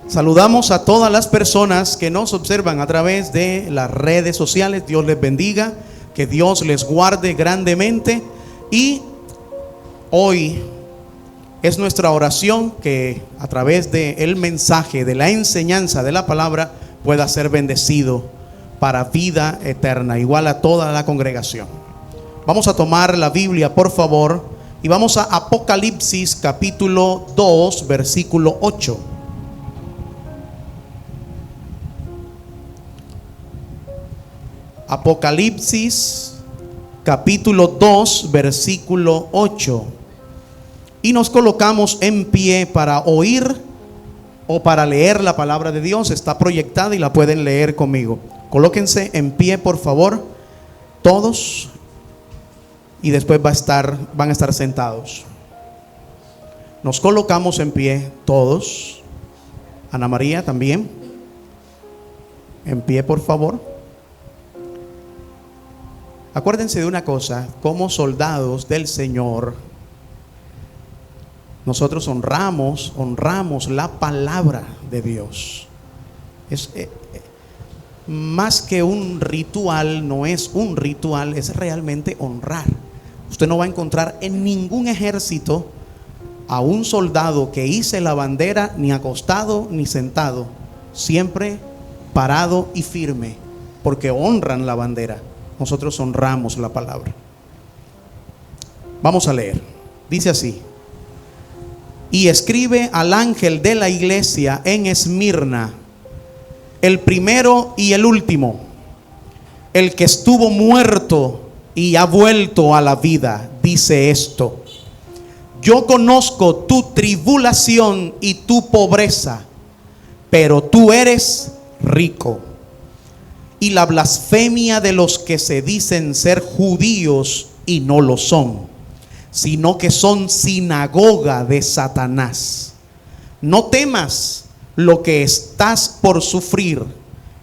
Saludamos a todas las personas que nos observan a través de las redes sociales. Dios les bendiga, que Dios les guarde grandemente. Y hoy es nuestra oración que a través del mensaje, de la enseñanza de la palabra, pueda ser bendecido para vida eterna, igual a toda la congregación. Vamos a tomar la Biblia, por favor, y vamos a Apocalipsis capítulo 2, versículo 8. Apocalipsis capítulo 2, versículo 8. Y nos colocamos en pie para oír o para leer la palabra de Dios. Está proyectada y la pueden leer conmigo. Colóquense en pie, por favor, todos, y después van a estar sentados. Nos colocamos en pie todos. Ana María también. En pie, por favor. Acuérdense de una cosa: como soldados del Señor, nosotros honramos la palabra de Dios. Es más que un ritual, no es un ritual, es realmente honrar. Usted no va a encontrar en ningún ejército a un soldado que hice la bandera ni acostado ni sentado, siempre parado y firme, porque honran la bandera. Nosotros honramos la palabra. Vamos a leer. Dice así: y escribe al ángel de la iglesia en Esmirna, el primero y el último, el que estuvo muerto y ha vuelto a la vida, dice esto: yo conozco tu tribulación y tu pobreza, pero tú eres rico, y la blasfemia de los que se dicen ser judíos y no lo son, sino que son sinagoga de Satanás. No temas lo que estás por sufrir.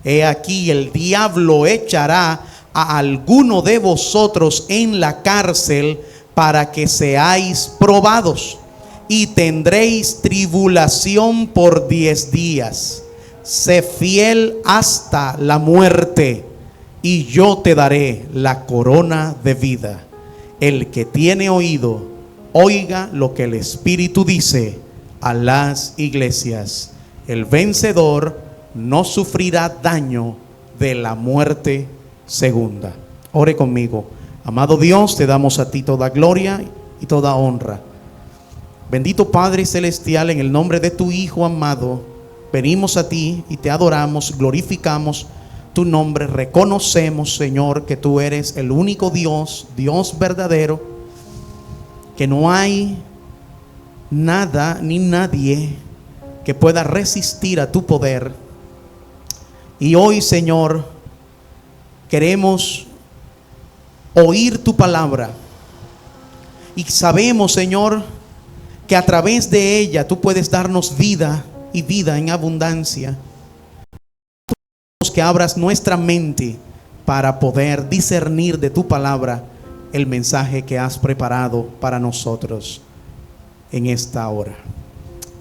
He aquí, el diablo echará a alguno de vosotros en la cárcel para que seáis probados, y tendréis tribulación por 10 días. Sé fiel hasta la muerte, y yo te daré la corona de vida. El que tiene oído, oiga lo que el Espíritu dice a las iglesias. El vencedor no sufrirá daño de la muerte segunda. Ore conmigo. Amado Dios, te damos a ti toda gloria y toda honra. Bendito Padre Celestial, en el nombre de tu Hijo amado, venimos a ti y te adoramos, glorificamos tu nombre. Reconocemos, Señor, que tú eres el único Dios, Dios verdadero, que no hay nada ni nadie que pueda resistir a tu poder. Y hoy, Señor, queremos oír tu palabra, y sabemos, Señor, que a través de ella tú puedes darnos vida y vida en abundancia. Que abras nuestra mente para poder discernir de tu palabra el mensaje que has preparado para nosotros en esta hora.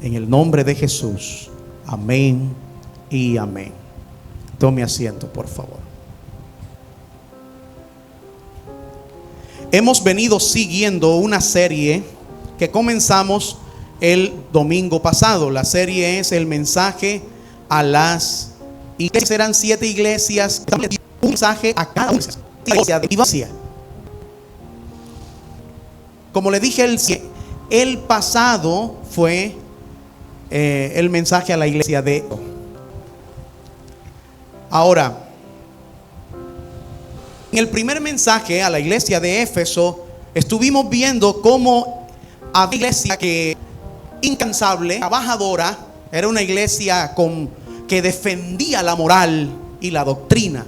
En el nombre de Jesús, amén y amén. Tome asiento, por favor. Hemos venido siguiendo una serie que comenzamos el domingo pasado. La serie es el mensaje a las iglesias. Eran 7 iglesias, un mensaje a cada iglesia. Como le dije, el pasado fue el mensaje a la iglesia de... Ahora, en el primer mensaje a la iglesia de Éfeso, estuvimos viendo cómo había una iglesia que incansable, trabajadora, era una iglesia que defendía la moral y la doctrina,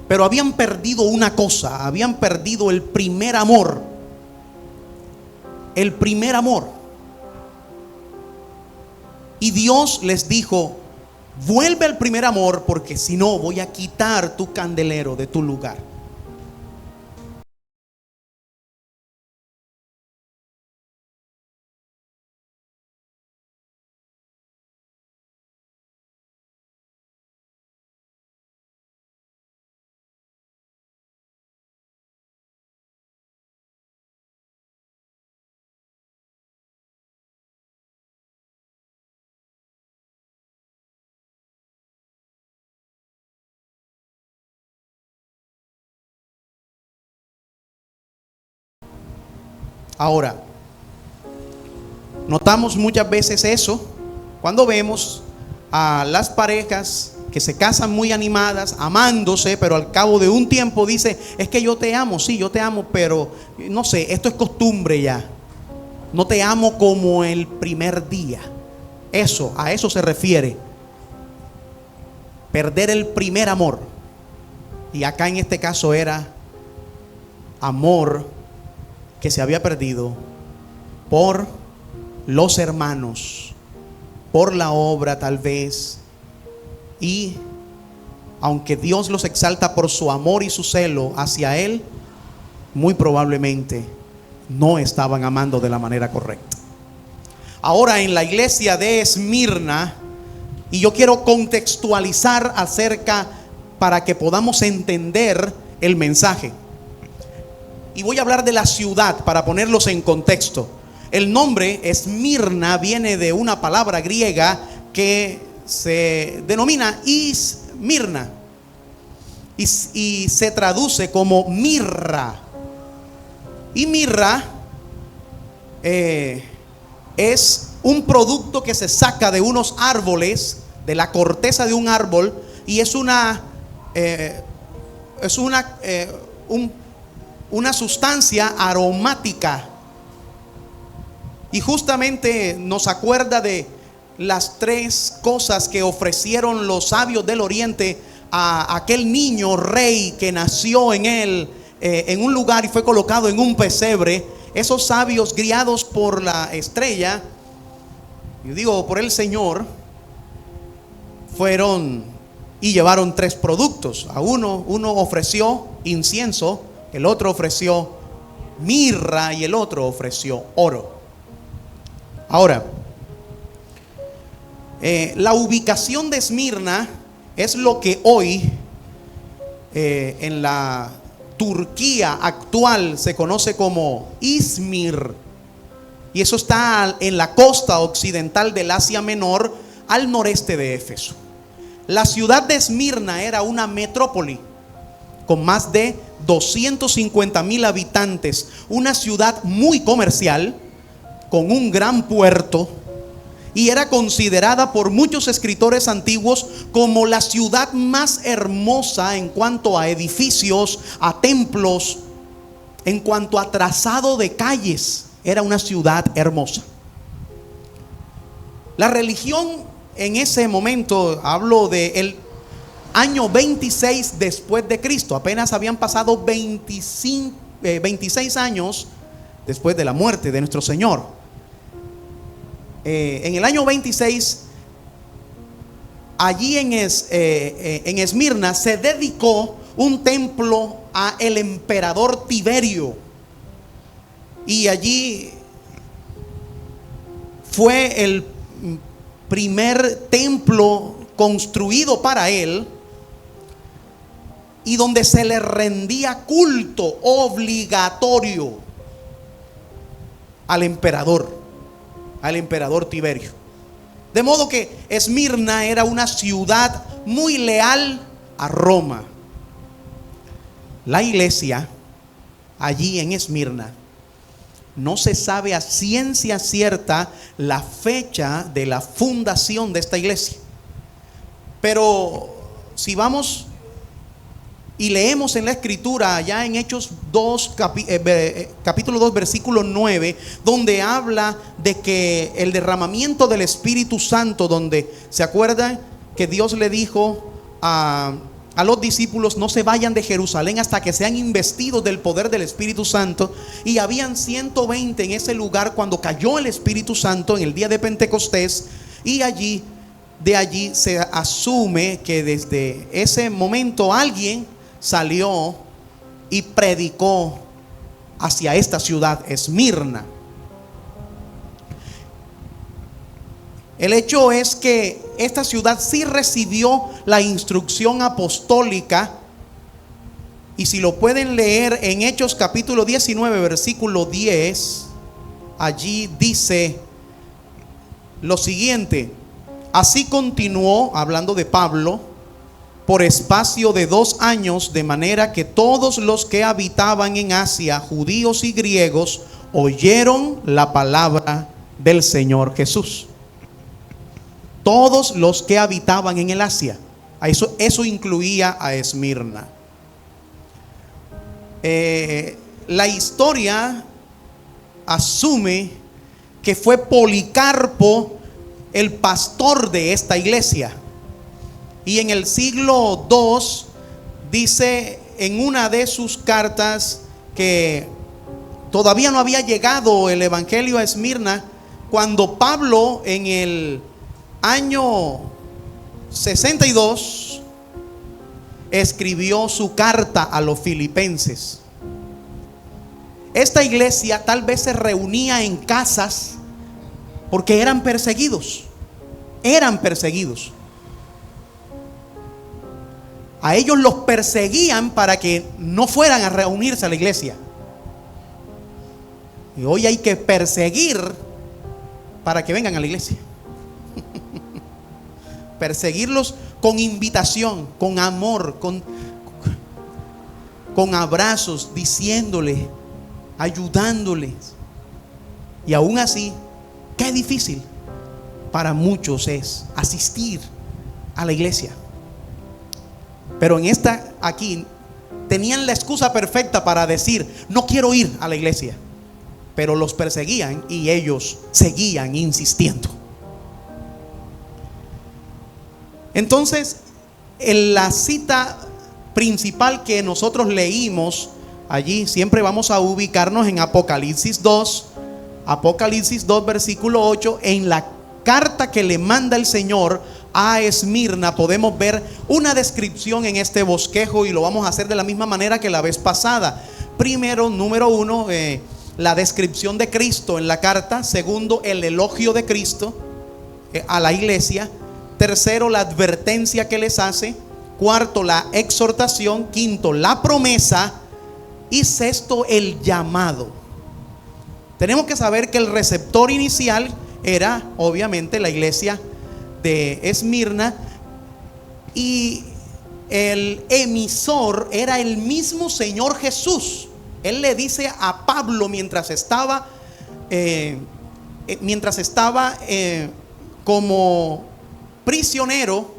pero habían perdido una cosa: habían perdido el primer amor. El primer amor. Y Dios les dijo: vuelve al primer amor, porque si no voy a quitar tu candelero de tu lugar. Ahora, notamos muchas veces eso cuando vemos a las parejas que se casan muy animadas, amándose, pero al cabo de un tiempo dice: es que yo te amo, sí, yo te amo, pero no sé, esto es costumbre ya. No te amo como el primer día. Eso, a eso se refiere. Perder el primer amor. Y acá en este caso era amor que se había perdido por los hermanos, por la obra tal vez. Y aunque Dios los exalta por su amor y su celo hacia Él, muy probablemente no estaban amando de la manera correcta. Ahora en la iglesia de Esmirna, y yo quiero contextualizar acerca para que podamos entender el mensaje. Y voy a hablar de la ciudad para ponerlos en contexto. El nombre Esmirna viene de una palabra griega que se denomina Ismirna y se traduce como mirra. Y mirra es un producto que se saca de unos árboles, de la corteza de un árbol, y es una sustancia aromática. Y justamente nos acuerda de las tres cosas que ofrecieron los sabios del oriente a aquel niño rey que nació en un lugar y fue colocado en un pesebre. Esos sabios, guiados por la estrella, yo digo por el Señor, fueron y llevaron tres productos. A uno ofreció incienso, el otro ofreció mirra y el otro ofreció oro. Ahora, la ubicación de Esmirna es lo que hoy en la Turquía actual se conoce como Izmir, y eso está en la costa occidental del Asia Menor, al noreste de Éfeso. La ciudad de Esmirna era una metrópoli con más de 250,000 habitantes, una ciudad muy comercial con un gran puerto, y era considerada por muchos escritores antiguos como la ciudad más hermosa en cuanto a edificios, a templos, en cuanto a trazado de calles. Era una ciudad hermosa. La religión en ese momento, hablo del año 26 después de Cristo, apenas habían pasado 26 años después de la muerte de nuestro Señor. En el año 26, allí en Esmirna se dedicó un templo a el emperador Tiberio, y allí fue el primer templo construido para él, y donde se le rendía culto obligatorio al emperador Tiberio. De modo que Esmirna era una ciudad muy leal a Roma. La iglesia allí en Esmirna, no se sabe a ciencia cierta la fecha de la fundación de esta iglesia, pero si vamos y leemos en la escritura, allá en Hechos 2, capítulo 2, versículo 9, donde habla de que el derramamiento del Espíritu Santo, donde se acuerdan que Dios le dijo a los discípulos: no se vayan de Jerusalén hasta que sean investidos del poder del Espíritu Santo. Y habían 120 en ese lugar cuando cayó el Espíritu Santo en el día de Pentecostés. Y de allí se asume que desde ese momento alguien salió y predicó hacia esta ciudad, Esmirna. El hecho es que esta ciudad sí recibió la instrucción apostólica, y si lo pueden leer en Hechos capítulo 19, versículo 10, allí dice lo siguiente: así continuó, hablando de Pablo, por espacio de 2 años, de manera que todos los que habitaban en Asia, judíos y griegos, oyeron la palabra del Señor Jesús. Todos los que habitaban en el Asia. Eso incluía a Esmirna. La historia asume que fue Policarpo el pastor de esta iglesia. Y en el siglo II dice en una de sus cartas que todavía no había llegado el evangelio a Esmirna, cuando Pablo en el año 62 escribió su carta a los filipenses. Esta iglesia tal vez se reunía en casas porque eran perseguidos. A ellos los perseguían para que no fueran a reunirse a la iglesia. Y hoy hay que perseguir para que vengan a la iglesia. Perseguirlos con invitación, con amor, con abrazos, diciéndoles, ayudándoles. Y aún así, qué difícil para muchos es asistir a la iglesia. Pero en esta aquí tenían la excusa perfecta para decir, no quiero ir a la iglesia. Pero los perseguían y ellos seguían insistiendo. Entonces, en la cita principal que nosotros leímos allí, siempre vamos a ubicarnos en Apocalipsis 2, versículo 8. En la carta que le manda el Señor a Esmirna podemos ver una descripción en este bosquejo, y lo vamos a hacer de la misma manera que la vez pasada. Primero, número 1, la descripción de Cristo en la carta. Segundo, el elogio de Cristo a la iglesia. Tercero, la advertencia que les hace. Cuarto, la exhortación. Quinto, la promesa. Y sexto, el llamado. Tenemos que saber que el receptor inicial era obviamente la iglesia de Esmirna, y el emisor era el mismo Señor Jesús. Él le dice a Pablo mientras estaba como prisionero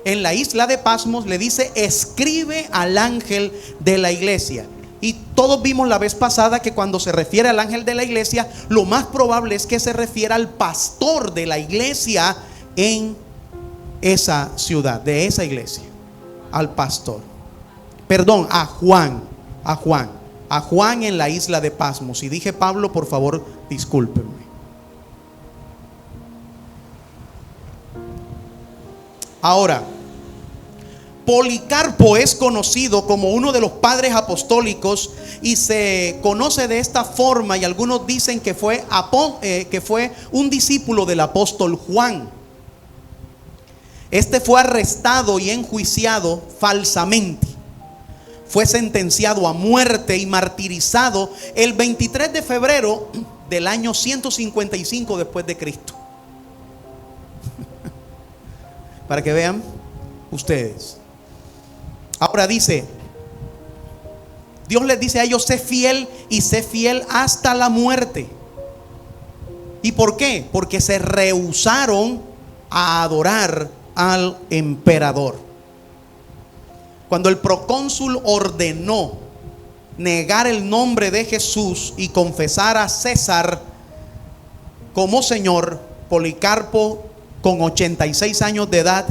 en la isla de Patmos, le dice: escribe al ángel de la iglesia. Y todos vimos la vez pasada que cuando se refiere al ángel de la iglesia, lo más probable es que se refiera al pastor de la iglesia en esa ciudad, de esa iglesia, al pastor. Perdón, a Juan en la isla de Patmos. Si dije Pablo, por favor, discúlpenme. Ahora, Policarpo es conocido como uno de los padres apostólicos, y se conoce de esta forma, y algunos dicen que fue un discípulo del apóstol Juan. Este fue arrestado y enjuiciado falsamente. Fue sentenciado a muerte y martirizado el 23 de febrero del año 155 después de Cristo. Para que vean ustedes. Ahora dice, Dios les dice a ellos: sé fiel, y sé fiel hasta la muerte. ¿Y por qué? Porque se rehusaron a adorar al emperador. Cuando el procónsul ordenó negar el nombre de Jesús y confesar a César como Señor, Policarpo, con 86 años de edad,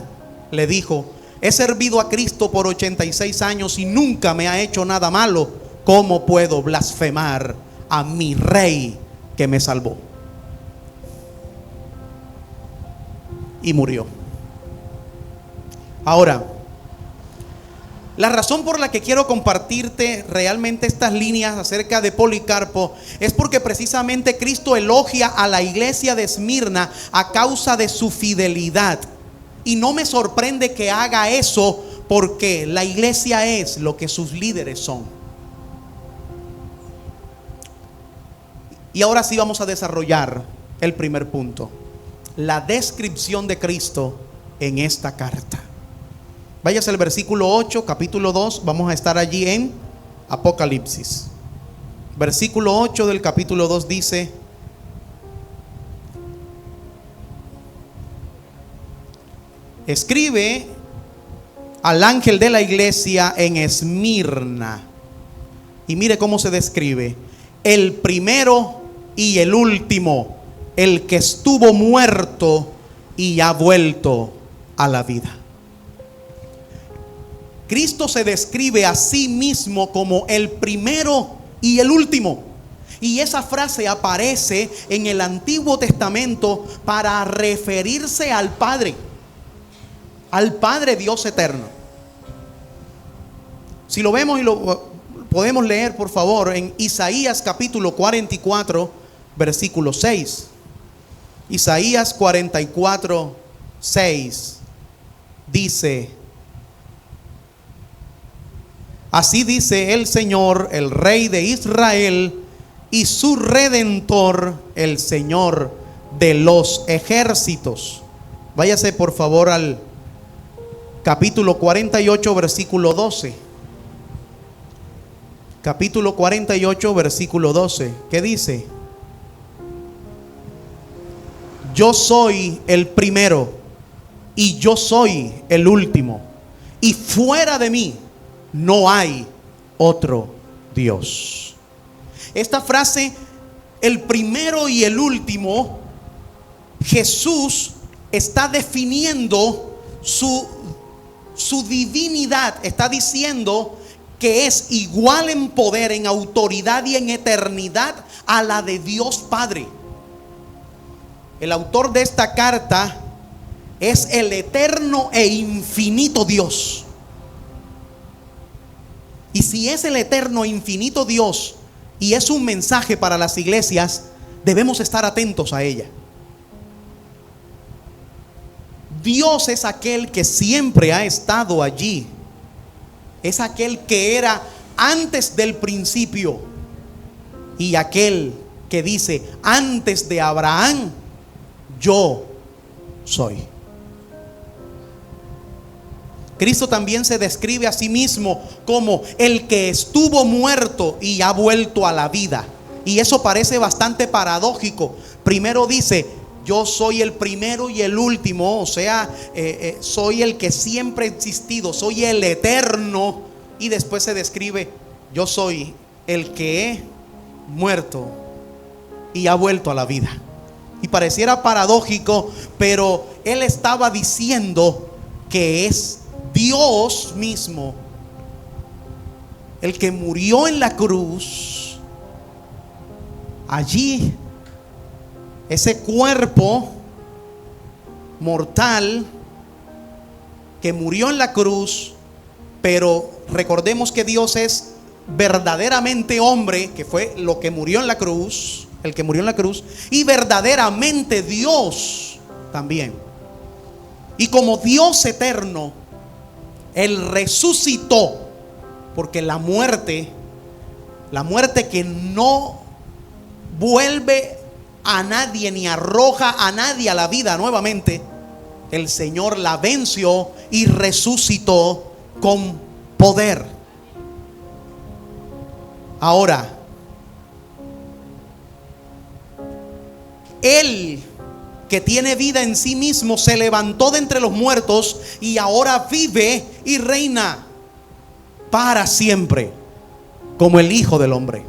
le dijo: he servido a Cristo por 86 años y nunca me ha hecho nada malo. ¿Cómo puedo blasfemar a mi rey que me salvó? Y murió. Ahora, la razón por la que quiero compartirte realmente estas líneas acerca de Policarpo es porque precisamente Cristo elogia a la iglesia de Esmirna a causa de su fidelidad. Y no me sorprende que haga eso, porque la iglesia es lo que sus líderes son. Y ahora sí vamos a desarrollar el primer punto: la descripción de Cristo en esta carta. Váyase al versículo 8, capítulo 2. Vamos a estar allí en Apocalipsis. versículo 8 del capítulo 2 dice: escribe al ángel de la iglesia en Esmirna. Y mire cómo se describe: el primero y el último, el que estuvo muerto y ha vuelto a la vida. Cristo se describe a sí mismo como el primero y el último. Y esa frase aparece en el Antiguo Testamento para referirse al Padre Dios eterno. Si lo vemos y lo podemos leer, por favor, en Isaías capítulo 44, versículo 6. Isaías 44, 6 dice: así dice el Señor, el Rey de Israel, y su Redentor, el Señor de los ejércitos. Váyase por favor al capítulo 48, versículo 12. Capítulo 48, versículo 12. ¿Qué dice? Yo soy el primero y yo soy el último, y fuera de mí no hay otro Dios. Esta frase, el primero y el último, Jesús está definiendo su divinidad. Está diciendo que es igual en poder, en autoridad y en eternidad a la de Dios Padre. El autor de esta carta es el eterno e infinito Dios. Y si es el eterno e infinito Dios y es un mensaje para las iglesias, debemos estar atentos a ella. Dios es aquel que siempre ha estado allí. Es aquel que era antes del principio, y aquel que dice: antes de Abraham yo soy. Cristo también se describe a sí mismo como el que estuvo muerto y ha vuelto a la vida. Y eso parece bastante paradójico. Primero dice: yo soy el primero y el último, o sea, soy el que siempre ha existido, soy el eterno. Y después se describe: yo soy el que he muerto y ha vuelto a la vida. Y pareciera paradójico, pero él estaba diciendo que es Dios mismo el que murió en la cruz. Allí, ese cuerpo mortal que murió en la cruz. Pero recordemos que Dios es verdaderamente hombre, que fue lo que murió en la cruz, el que murió en la cruz, y verdaderamente Dios también. Y como Dios eterno, Él resucitó, porque la muerte que no vuelve a nadie ni arroja a nadie a la vida nuevamente, el Señor la venció y resucitó con poder. Ahora, Él, que tiene vida en sí mismo, se levantó de entre los muertos y ahora vive y reina para siempre como el Hijo del Hombre.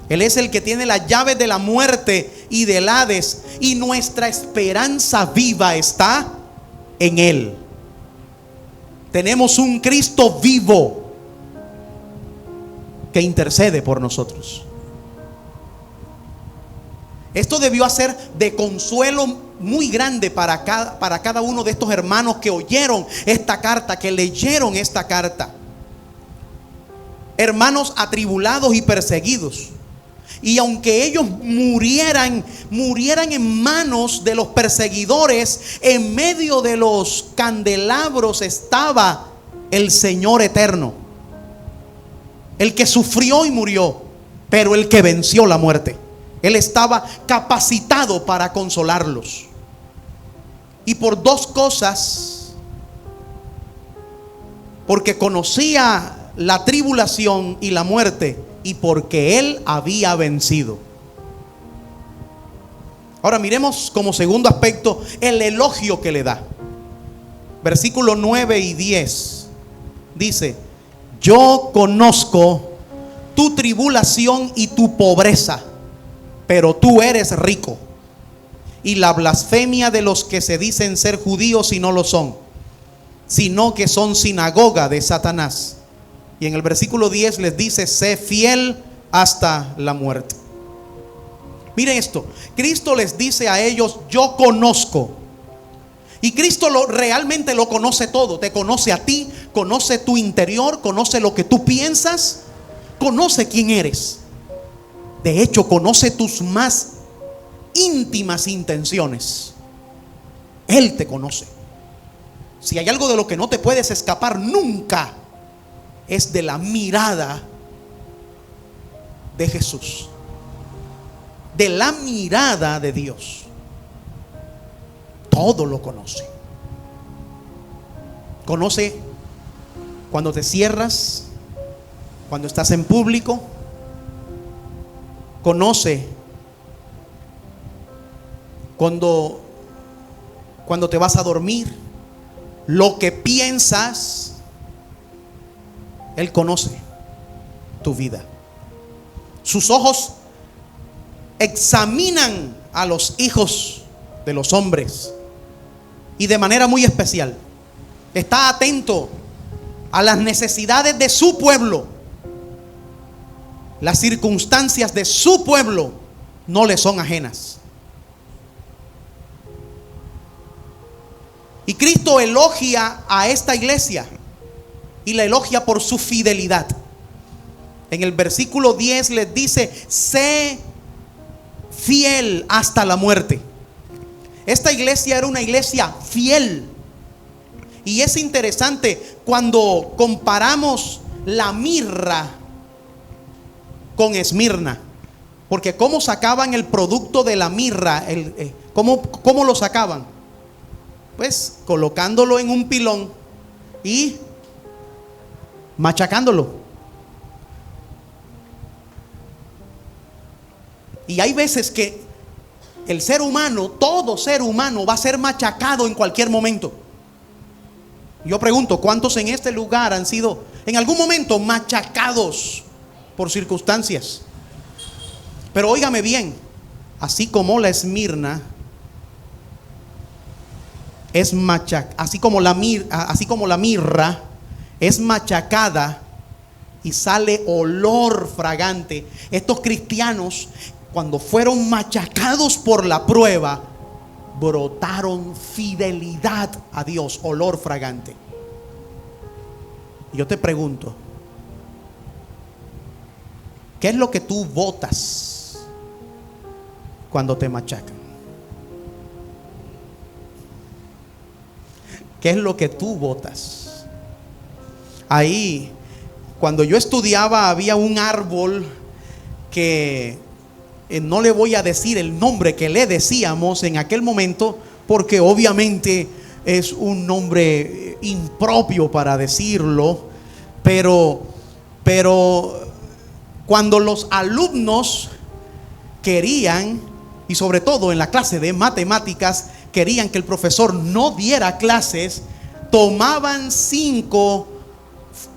Él es el que tiene las llaves de la muerte y del Hades, y nuestra esperanza viva está en Él. Tenemos un Cristo vivo que intercede por nosotros. Esto debió ser de consuelo muy grande para cada uno de estos hermanos que oyeron esta carta, que leyeron esta carta. Hermanos atribulados y perseguidos. Y aunque ellos murieran en manos de los perseguidores, en medio de los candelabros estaba el Señor eterno, el que sufrió y murió, pero el que venció la muerte. Él estaba capacitado para consolarlos. Y por dos cosas: porque conocía la tribulación y la muerte, y porque Él había vencido. Ahora miremos como segundo aspecto el elogio que le da. Versículos 9 y 10 dice: yo conozco tu tribulación y tu pobreza, pero tú eres rico, y la blasfemia de los que se dicen ser judíos y no lo son, sino que son sinagoga de Satanás. Y en el versículo 10 les dice: sé fiel hasta la muerte. Miren esto, Cristo les dice a ellos: yo conozco. Y Cristo realmente lo conoce todo. Te conoce a ti, conoce tu interior, conoce lo que tú piensas, conoce quién eres. De hecho, conoce tus más íntimas intenciones. Él te conoce. Si hay algo de lo que no te puedes escapar nunca, es de la mirada de Jesús, de la mirada de Dios. Todo lo conoce. Conoce cuando te cierras, cuando estás en público. Conoce cuando te vas a dormir, lo que piensas. Él conoce tu vida. Sus ojos examinan a los hijos de los hombres, y de manera muy especial está atento a las necesidades de su pueblo. Las circunstancias de su pueblo no le son ajenas. Y Cristo elogia a esta iglesia, y la elogia por su fidelidad. En el versículo 10 les dice: sé fiel hasta la muerte. Esta iglesia era una iglesia fiel. Y es interesante cuando comparamos la mirra con Esmirna, porque cómo sacaban el producto de la mirra, ¿cómo lo sacaban? Pues colocándolo en un pilón y machacándolo. Y hay veces que el ser humano, todo ser humano, va a ser machacado en cualquier momento. Yo pregunto, ¿cuántos en este lugar han sido en algún momento machacados por circunstancias? Pero óigame bien, así como la Esmirna es así como la mirra es machacada y sale olor fragante, estos cristianos, cuando fueron machacados por la prueba, brotaron fidelidad a Dios, olor fragante. Yo te pregunto, ¿qué es lo que tú botas cuando te machacan? ¿Qué es lo que tú botas? Ahí, cuando yo estudiaba, había un árbol que no le voy a decir el nombre que le decíamos en aquel momento, porque obviamente es un nombre impropio para decirlo, pero cuando los alumnos querían, y sobre todo en la clase de matemáticas, querían que el profesor no diera clases, tomaban 5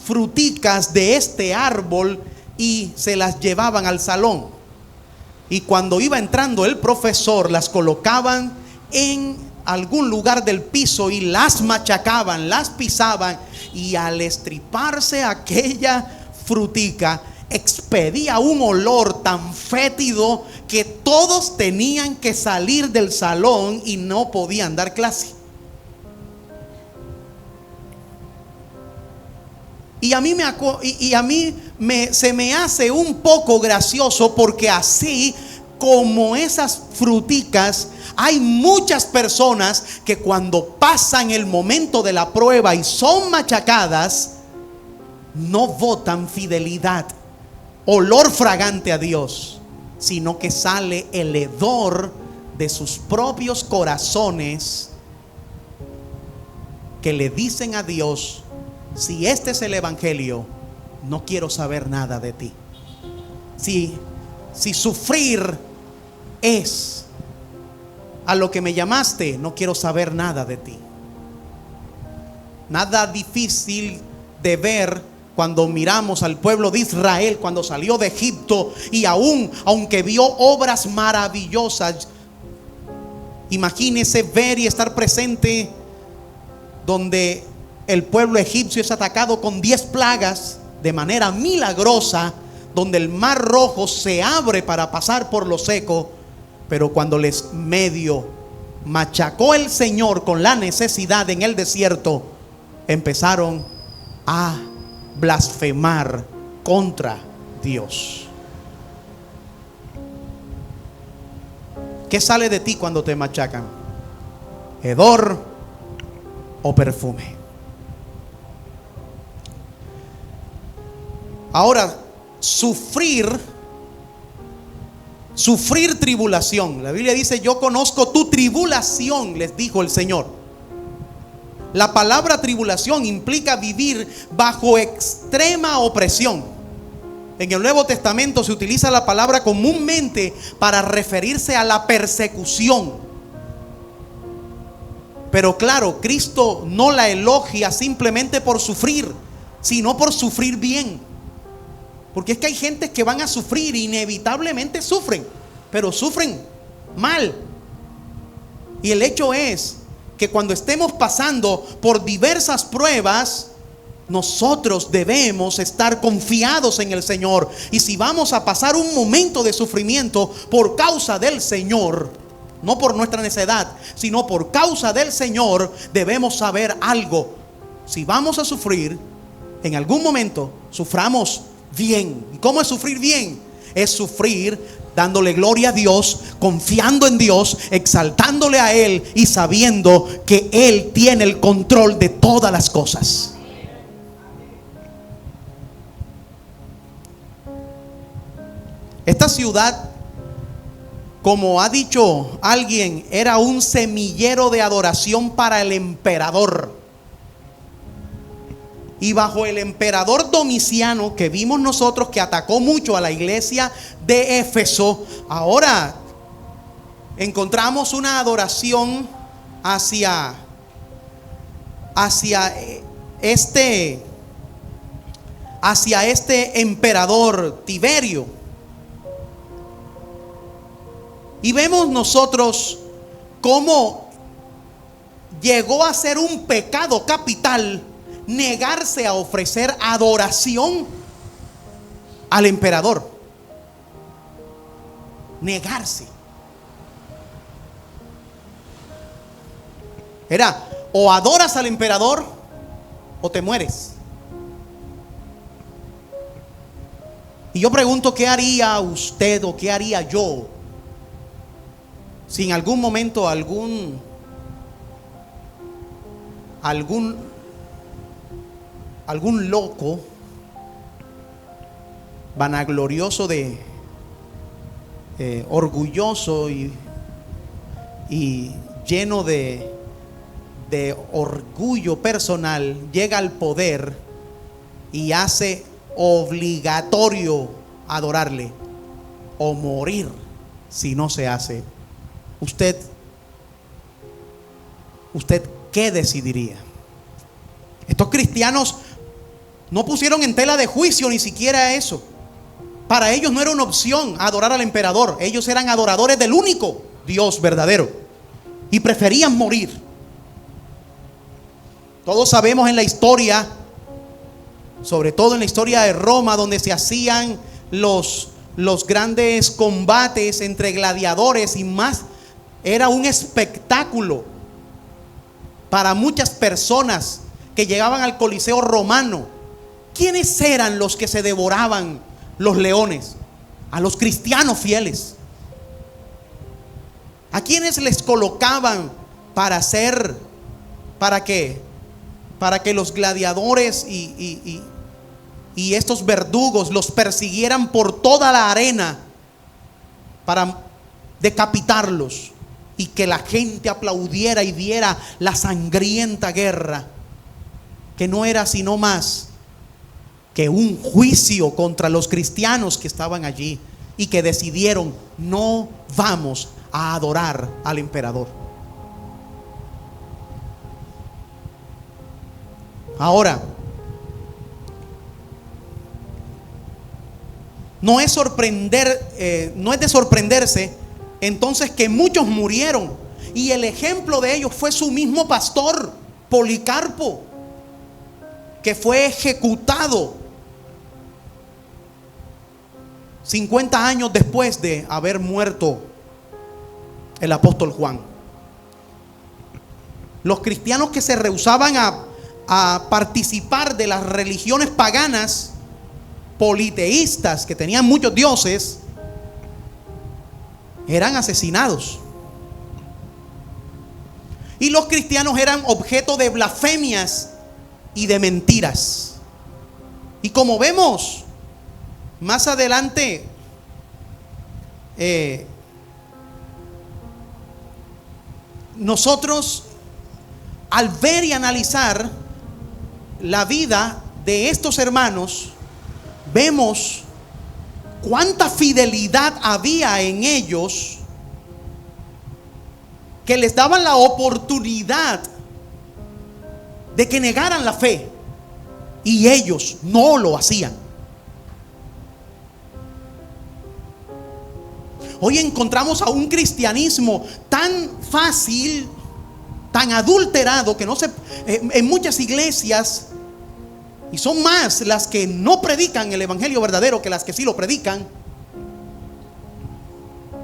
fruticas de este árbol y se las llevaban al salón. Y cuando iba entrando el profesor, las colocaban en algún lugar del piso y las machacaban, las pisaban, y al estriparse aquella frutica, expedía un olor tan fétido que todos tenían que salir del salón y no podían dar clase. Y a mí se me hace un poco gracioso, porque así como esas fruticas, hay muchas personas que cuando pasan el momento de la prueba y son machacadas, no botan fidelidad, olor fragante a Dios, sino que sale el hedor de sus propios corazones, que le dicen a Dios: si este es el evangelio, no quiero saber nada de ti. si sufrir es a lo que me llamaste, no quiero saber nada de ti. Nada difícil de ver cuando miramos al pueblo de Israel cuando salió de Egipto, y aunque vio obras maravillosas, imagínese ver y estar presente donde el pueblo egipcio es atacado con 10 plagas de manera milagrosa, donde el mar rojo se abre para pasar por lo seco. Pero cuando les medio machacó el Señor con la necesidad en el desierto, empezaron a blasfemar contra Dios. ¿Qué sale de ti cuando te machacan? ¿Hedor o perfume? Ahora, sufrir tribulación. La Biblia dice: yo conozco tu tribulación, les dijo el Señor. La palabra tribulación implica vivir bajo extrema opresión. En el Nuevo Testamento se utiliza la palabra comúnmente para referirse a la persecución. Pero claro, Cristo no la elogia simplemente por sufrir, sino por sufrir bien. Porque es que hay gente que van a sufrir, inevitablemente sufren, pero sufren mal. Y el hecho es que cuando estemos pasando por diversas pruebas, nosotros debemos estar confiados en el Señor. Y si vamos a pasar un momento de sufrimiento por causa del Señor, no por nuestra necedad, sino por causa del Señor, debemos saber algo: si vamos a sufrir, en algún momento suframos bien. ¿Y cómo es sufrir bien? Es sufrir dándole gloria a Dios, confiando en Dios, exaltándole a Él y sabiendo que Él tiene el control de todas las cosas. Esta ciudad, como ha dicho alguien, era un semillero de adoración para el emperador. Y bajo el emperador Domiciano, que vimos nosotros que atacó mucho a la iglesia de Éfeso, ahora encontramos una adoración hacia este emperador Tiberio. Y vemos nosotros cómo llegó a ser un pecado capital negarse a ofrecer adoración al emperador. Negarse. Era: o adoras al emperador o te mueres. Y yo pregunto, ¿qué haría usted o qué haría yo si en algún momento algún loco vanaglorioso orgulloso y lleno de orgullo personal llega al poder y hace obligatorio adorarle o morir si no se hace? ¿Usted qué decidiría? Estos cristianos no pusieron en tela de juicio ni siquiera eso. Para ellos no era una opción adorar al emperador. Ellos eran adoradores del único Dios verdadero y preferían morir. Todos sabemos en la historia, sobre todo en la historia de Roma, donde se hacían los grandes combates entre gladiadores y más. Era un espectáculo para muchas personas que llegaban al Coliseo romano. ¿Quiénes eran los que se devoraban los leones? A los cristianos fieles. ¿A quiénes les colocaban para qué? Para que los gladiadores y estos verdugos los persiguieran por toda la arena para decapitarlos, y que la gente aplaudiera y viera la sangrienta guerra, que no era sino más que un juicio contra los cristianos que estaban allí y que decidieron: no vamos a adorar al emperador. Ahora, no es de sorprenderse entonces que muchos murieron, y el ejemplo de ellos fue su mismo pastor Policarpo, que fue ejecutado 50 años después de haber muerto el apóstol Juan. Los cristianos que se rehusaban a participar de las religiones paganas politeístas, que tenían muchos dioses, eran asesinados. Y los cristianos eran objeto de blasfemias y de mentiras. Y como vemos más adelante, nosotros, al ver y analizar la vida de estos hermanos, vemos cuánta fidelidad había en ellos, que les daban la oportunidad de que negaran la fe, y ellos no lo hacían. Hoy encontramos a un cristianismo tan fácil, tan adulterado, que en muchas iglesias, y son más las que no predican el evangelio verdadero que las que sí lo predican,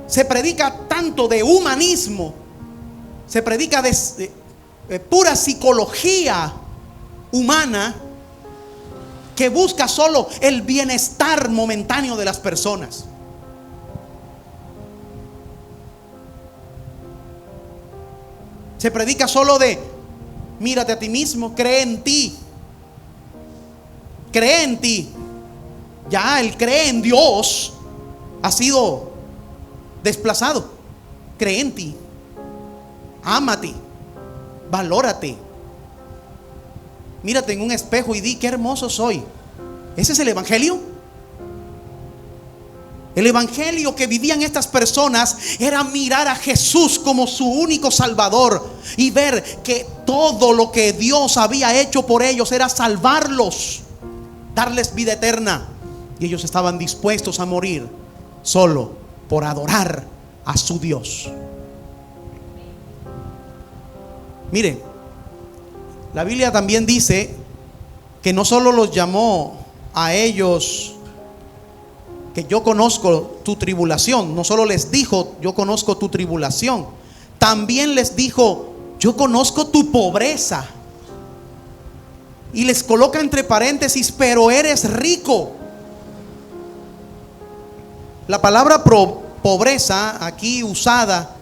se predica tanto de humanismo, se predica de pura psicología humana, que busca solo el bienestar momentáneo de las personas. Se predica solo de: mírate a ti mismo, cree en ti. Cree en ti. Ya el cree en Dios ha sido desplazado. Cree en ti. Ámate. Valórate. Mírate en un espejo y di: qué hermoso soy. ¿Ese es el evangelio? El evangelio que vivían estas personas era mirar a Jesús como su único salvador y ver que todo lo que Dios había hecho por ellos era salvarlos, darles vida eterna, y ellos estaban dispuestos a morir solo por adorar a su Dios. Mire, la Biblia también dice que no solo los llamó a ellos que yo conozco tu tribulación, no solo les dijo yo conozco tu tribulación, también les dijo yo conozco tu pobreza, y les coloca entre paréntesis: pero eres rico. La palabra pobreza aquí usada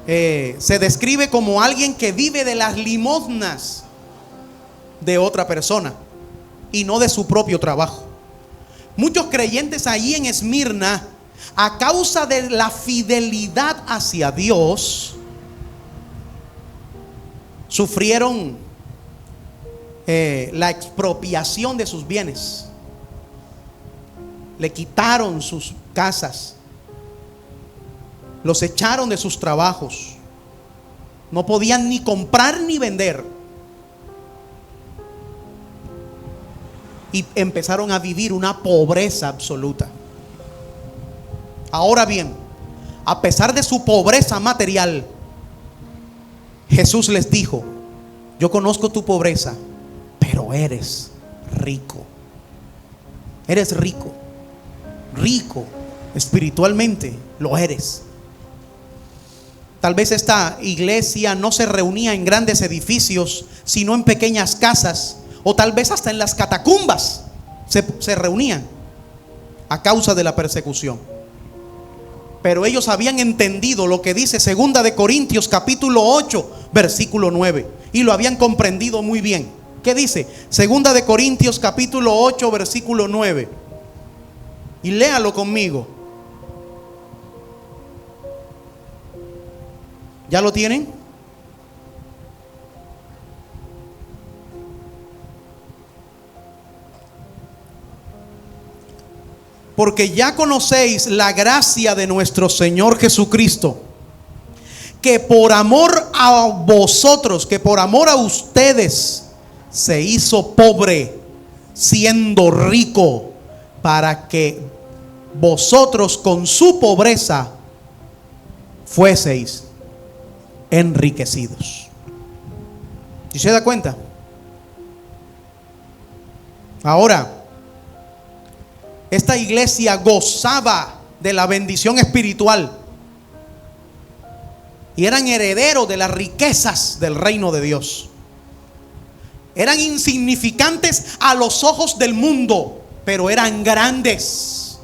se describe como alguien que vive de las limosnas de otra persona y no de su propio trabajo. Muchos creyentes allí en Esmirna, a causa de la fidelidad hacia Dios, sufrieron la expropiación de sus bienes. Le quitaron sus casas, los echaron de sus trabajos, no podían ni comprar ni vender, y empezaron a vivir una pobreza absoluta. Ahora bien, a pesar de su pobreza material, Jesús les dijo: yo conozco tu pobreza, pero eres rico. Eres rico. Rico espiritualmente lo eres. Tal vez esta iglesia no se reunía en grandes edificios, sino en pequeñas casas, o tal vez hasta en las catacumbas se reunían a causa de la persecución. Pero ellos habían entendido lo que dice 2 de Corintios capítulo 8 versículo 9, y lo habían comprendido muy bien. ¿Qué dice? 2 de Corintios capítulo 8 versículo 9, y léalo conmigo. ¿Ya lo tienen? porque ya conocéis la gracia de nuestro Señor Jesucristo, que por amor a vosotros, que por amor a ustedes, se hizo pobre, siendo rico, para que vosotros con su pobreza fueseis enriquecidos. ¿Sí se da cuenta? Ahora, esta iglesia gozaba de la bendición espiritual y eran herederos de las riquezas del reino de Dios. Eran insignificantes a los ojos del mundo, pero eran grandes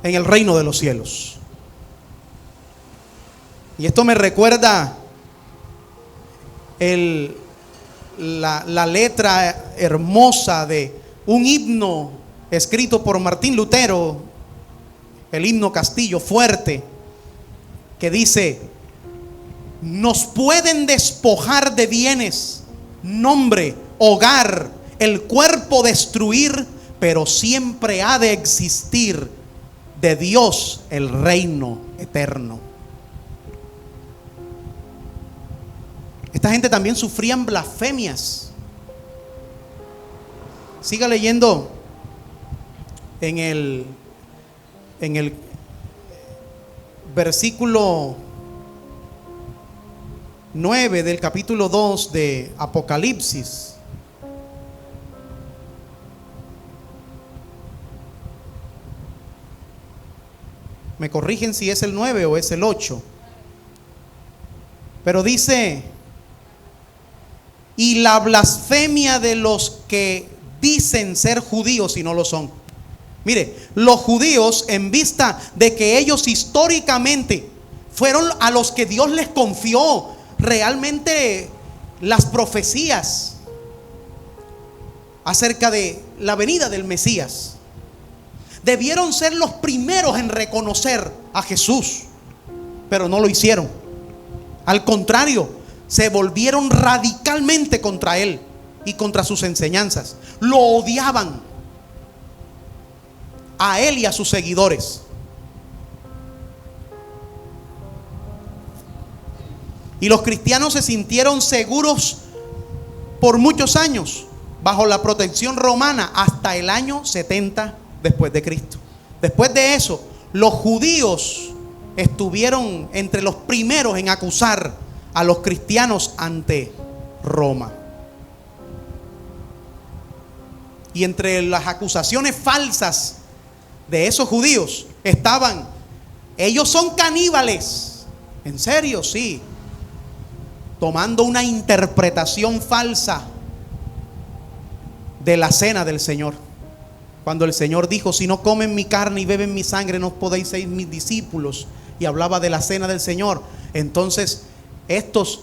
en el reino de los cielos. Y esto me recuerda la letra hermosa de un himno escrito por Martín Lutero, el himno Castillo Fuerte, que dice: nos pueden despojar de bienes, nombre, hogar, el cuerpo destruir, pero siempre ha de existir de Dios el reino eterno. Esta gente también sufrían blasfemias. Siga leyendo en el versículo 9 del capítulo 2 de Apocalipsis. Me corrigen si es el 9 o es el 8. Pero dice: y la blasfemia de los que dicen ser judíos y no lo son. Mire, los judíos, en vista de que ellos históricamente fueron a los que Dios les confió realmente las profecías acerca de la venida del Mesías, debieron ser los primeros en reconocer a Jesús, pero no lo hicieron. Al contrario, se volvieron radicalmente contra él y contra sus enseñanzas. Lo odiaban a él y a sus seguidores. Y los cristianos se sintieron seguros por muchos años bajo la protección romana hasta el año 70 después de Cristo. Después de eso, los judíos estuvieron entre los primeros en acusar a los cristianos ante Roma. Y entre las acusaciones falsas de esos judíos estaban: ellos son caníbales. ¿En serio? Sí. Tomando una interpretación falsa de la cena del Señor. Cuando el Señor dijo: si no comen mi carne y beben mi sangre, no podéis ser mis discípulos. Y hablaba de la cena del Señor. Entonces estos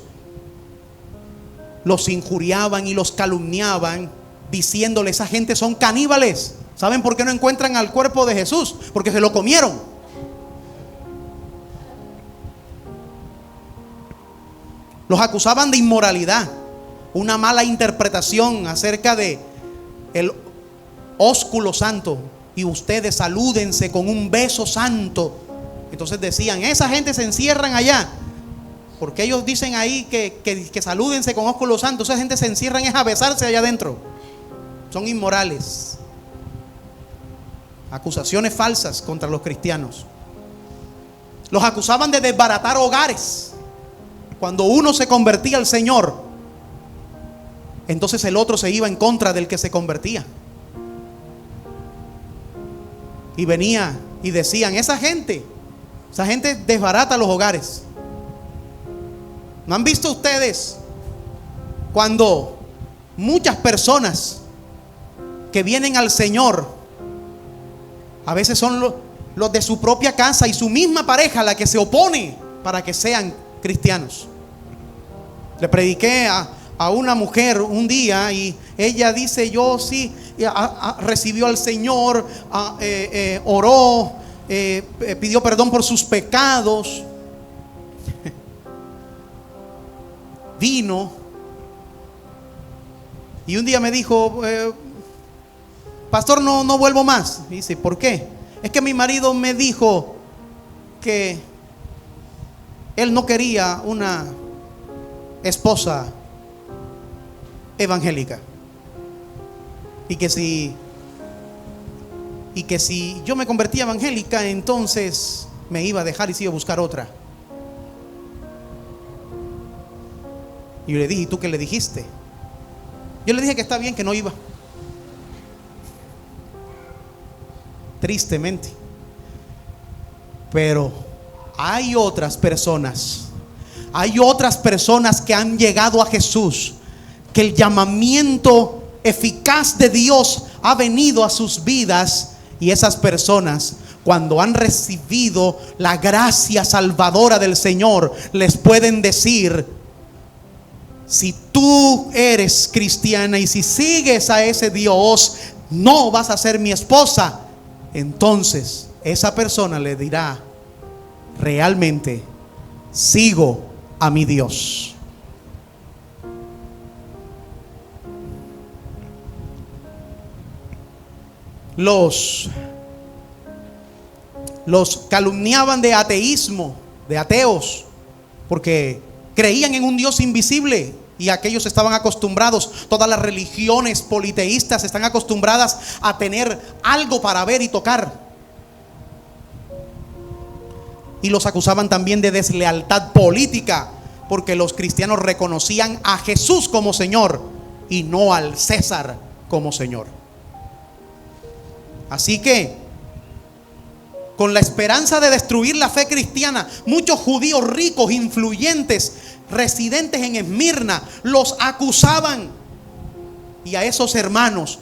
los injuriaban y los calumniaban, diciéndole: esa gente son caníbales. ¿Saben por qué no encuentran al cuerpo de Jesús? Porque se lo comieron. Los acusaban de inmoralidad, una mala interpretación acerca de el ósculo santo. Y ustedes salúdense con un beso santo. Entonces decían: esa gente se encierran allá, porque ellos dicen ahí que salúdense con ósculo santo. Esa gente se encierran es a besarse allá adentro. Son inmorales. Acusaciones falsas contra los cristianos. Los acusaban de desbaratar hogares. Cuando uno se convertía al Señor, entonces el otro se iba en contra del que se convertía. Y venía y decían: esa gente desbarata los hogares. ¿No han visto ustedes cuando muchas personas que vienen al Señor, a veces son los de su propia casa y su misma pareja la que se opone para que sean cristianos? Le prediqué a una mujer un día y ella dice: yo sí recibió al Señor, oró, pidió perdón por sus pecados, vino y un día me dijo: pastor, no vuelvo más. Y dice: ¿por qué? Es que mi marido me dijo que él no quería una esposa evangélica. Y que si yo me convertía evangélica, entonces me iba a dejar y se iba a buscar otra. Y yo le dije: ¿y tú qué le dijiste? Yo le dije que está bien, que no iba. Tristemente. Pero hay otras personas que han llegado a Jesús, que el llamamiento eficaz de Dios ha venido a sus vidas, y esas personas, cuando han recibido la gracia salvadora del Señor, les pueden decir: si tú eres cristiana y si sigues a ese Dios, no vas a ser mi esposa. Entonces esa persona le dirá: realmente sigo a mi Dios. Los calumniaban de ateísmo, de ateos, porque creían en un Dios invisible, y aquellos estaban acostumbrados. Todas las religiones politeístas están acostumbradas a tener algo para ver y tocar. Y los acusaban también de deslealtad política, porque los cristianos reconocían a Jesús como Señor y no al César como Señor. Así que, con la esperanza de destruir la fe cristiana, muchos judíos ricos, influyentes, residentes en Esmirna, los acusaban, y a esos hermanos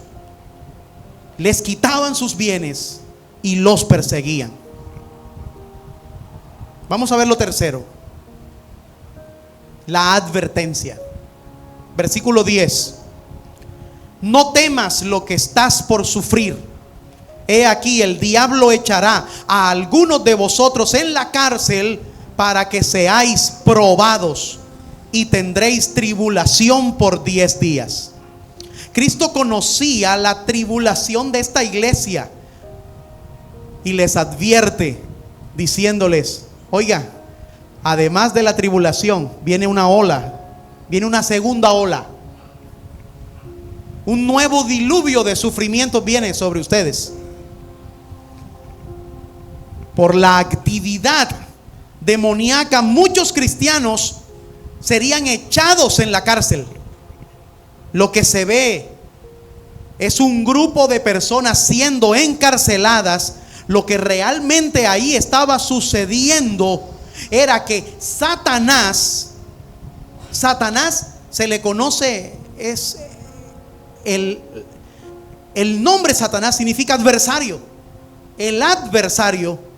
les quitaban sus bienes y los perseguían. Vamos a ver lo tercero: la advertencia. Versículo 10: no temas lo que estás por sufrir. He aquí, el diablo echará a algunos de vosotros en la cárcel para que seáis probados, y tendréis tribulación por 10 días. Cristo conocía la tribulación de esta iglesia y les advierte diciéndoles: oiga, además de la tribulación viene una ola, viene una segunda ola. Un nuevo diluvio de sufrimiento viene sobre ustedes. Por la actividad demoníaca, muchos cristianos serían echados en la cárcel. Lo que se ve es un grupo de personas siendo encarceladas. Lo que realmente ahí estaba sucediendo era que Satanás se le conoce, es el nombre Satanás significa adversario. El adversario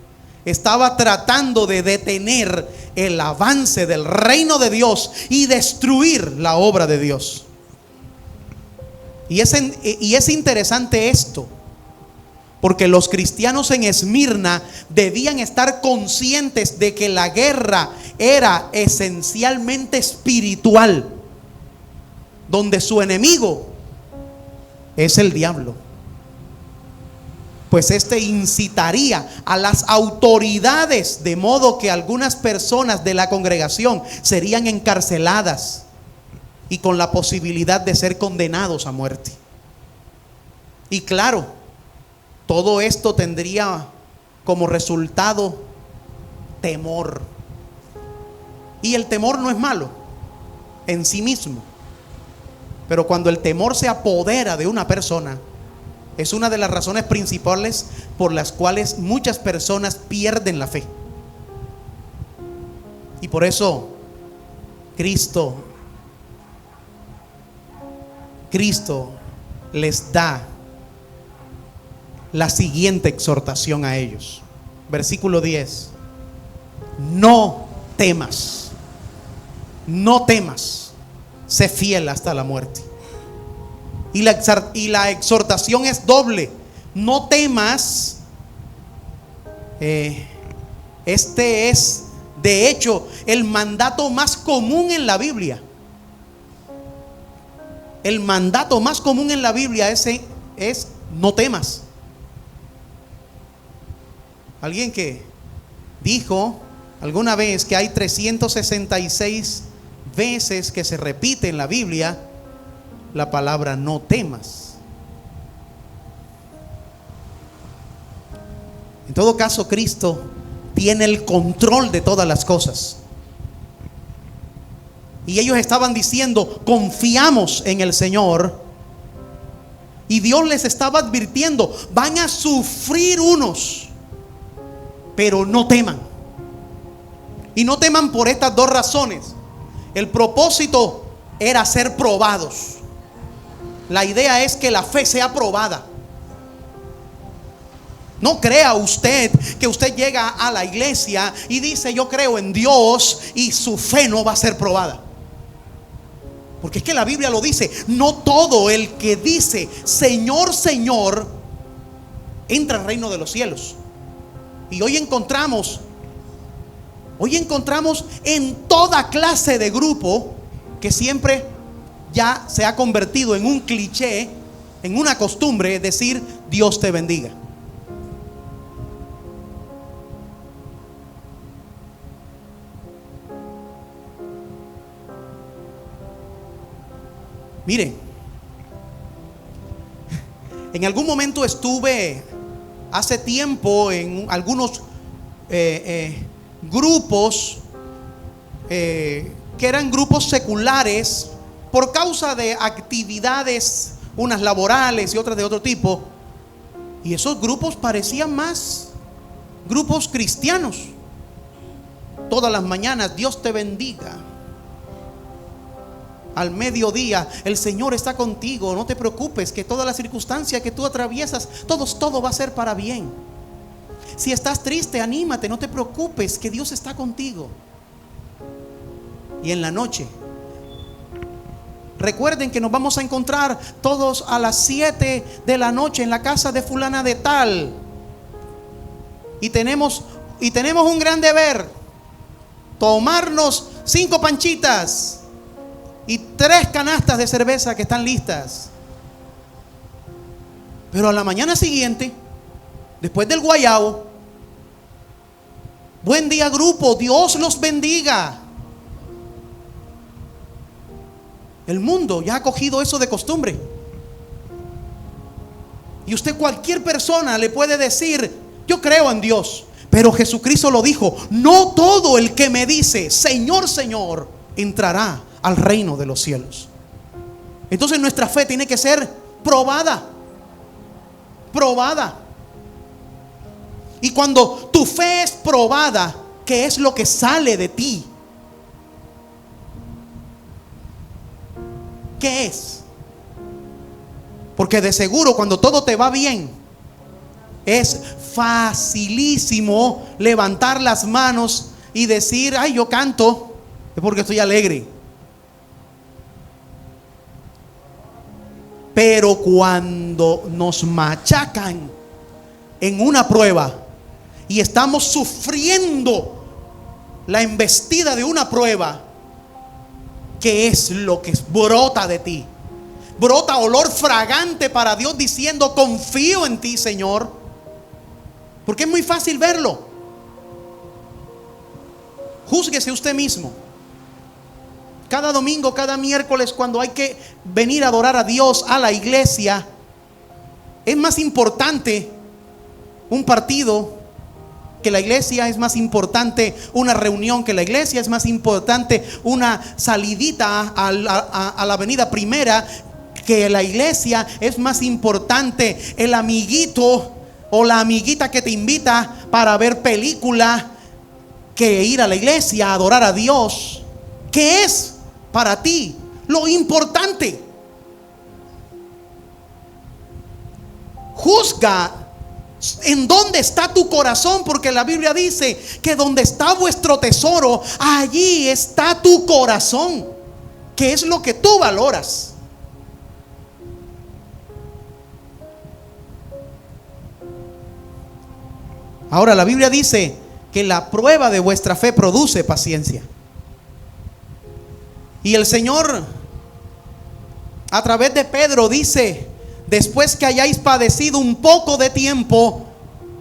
estaba tratando de detener el avance del reino de Dios y destruir la obra de Dios. Y es interesante esto, porque los cristianos en Esmirna debían estar conscientes de que la guerra era esencialmente espiritual, donde su enemigo es el diablo. Pues este incitaría a las autoridades, de modo que algunas personas de la congregación serían encarceladas y con la posibilidad de ser condenados a muerte. Y claro, todo esto tendría como resultado temor. Y el temor no es malo en sí mismo, pero cuando el temor se apodera de una persona, es una de las razones principales por las cuales muchas personas pierden la fe. Y por eso Cristo les da la siguiente exhortación a ellos. Versículo 10: no temas, sé fiel hasta la muerte. Y la exhortación es doble: no temas. Este es, de hecho, el mandato más común en la Biblia. El mandato más común en la Biblia es no temas. Alguien que dijo alguna vez que hay 366 veces que se repite en la Biblia la palabra no temas. En todo caso, Cristo tiene el control de todas las cosas. Y ellos estaban diciendo, confiamos en el Señor. Y Dios les estaba advirtiendo, van a sufrir unos, pero no teman. Y no teman por estas dos razones. El propósito era ser probados. La idea es que la fe sea probada. No crea usted que usted llega a la iglesia y dice yo creo en Dios y su fe no va a ser probada. Porque es que la Biblia lo dice, no todo el que dice Señor, Señor entra al reino de los cielos. Y hoy encontramos en toda clase de grupo que siempre ya se ha convertido en un cliché, en una costumbre decir Dios te bendiga. Miren, en algún momento estuve hace tiempo en algunos grupos que eran grupos seculares por causa de actividades, unas laborales y otras de otro tipo. Y esos grupos parecían más grupos cristianos. Todas las mañanas, Dios te bendiga. Al mediodía, el Señor está contigo, no te preocupes, que todas las circunstancias que tú atraviesas, todo va a ser para bien. Si estás triste, anímate, no te preocupes, que Dios está contigo. Y en la noche, recuerden que nos vamos a encontrar todos a las 7 de la noche en la casa de fulana de tal. Y tenemos un gran deber: tomarnos 5 panchitas y 3 canastas de cerveza que están listas. Pero a la mañana siguiente, después del guayabo, buen día grupo, Dios los bendiga. El mundo ya ha cogido eso de costumbre. Y usted, cualquier persona le puede decir yo creo en Dios, pero Jesucristo lo dijo, no todo el que me dice Señor, Señor entrará al reino de los cielos. Entonces nuestra fe tiene que ser probada. Y cuando tu fe es probada, ¿qué es lo que sale de ti? ¿Qué es? Porque de seguro cuando todo te va bien, es facilísimo levantar las manos y decir ay, yo canto, es porque estoy alegre. Pero cuando nos machacan en una prueba y estamos sufriendo la embestida de una prueba, ¿qué es lo que brota de ti? Brota olor fragante para Dios diciendo confío en ti, Señor. Porque es muy fácil verlo. Júzguese usted mismo. Cada domingo, cada miércoles, cuando hay que venir a adorar a Dios a la iglesia, es más importante un partido que la iglesia, es más importante una reunión que la iglesia, es más importante una salidita a la avenida Primera que la iglesia, es más importante el amiguito o la amiguita que te invita para ver película que ir a la iglesia a adorar a Dios. ¿Qué es para ti lo importante? Juzga en dónde está tu corazón, porque la Biblia dice que donde está vuestro tesoro, allí está tu corazón. ¿Qué es lo que tú valoras? Ahora la Biblia dice que la prueba de vuestra fe produce paciencia. Y el Señor a través de Pedro dice: después que hayáis padecido un poco de tiempo,